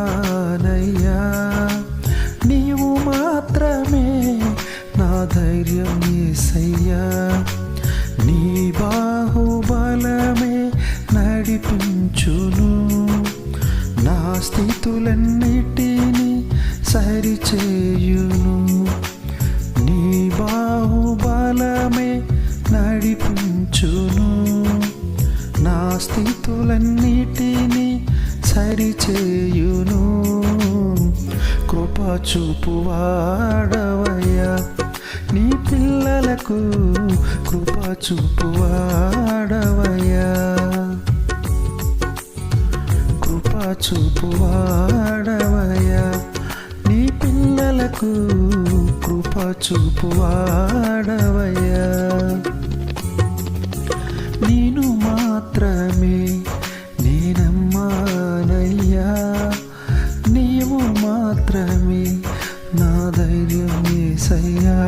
నమ్మానయ్యా, నీవు మాత్రమే నా ధైర్యం యేసయ్యా. నీ బాహుబలమే నడిపించును, నా స్థితులన్నిటినీ సరిచేయును. నీ బాహుబలమే నడిపించును, నా స్థితులన్నిటినీ సరిచేయును. కృప చూపువాడవయ్యా, నీ పిల్లలకు కృప చూపువాడవయ్యా, కృప చూపువాడవయ్యా, నీ పిల్లలకు కృప చూపువాడవయ్యా. నేను మాత్రమే నేనమ్మానయ్యా, నీవు మాత్రమే నా ధైర్యం యేసయ్యా.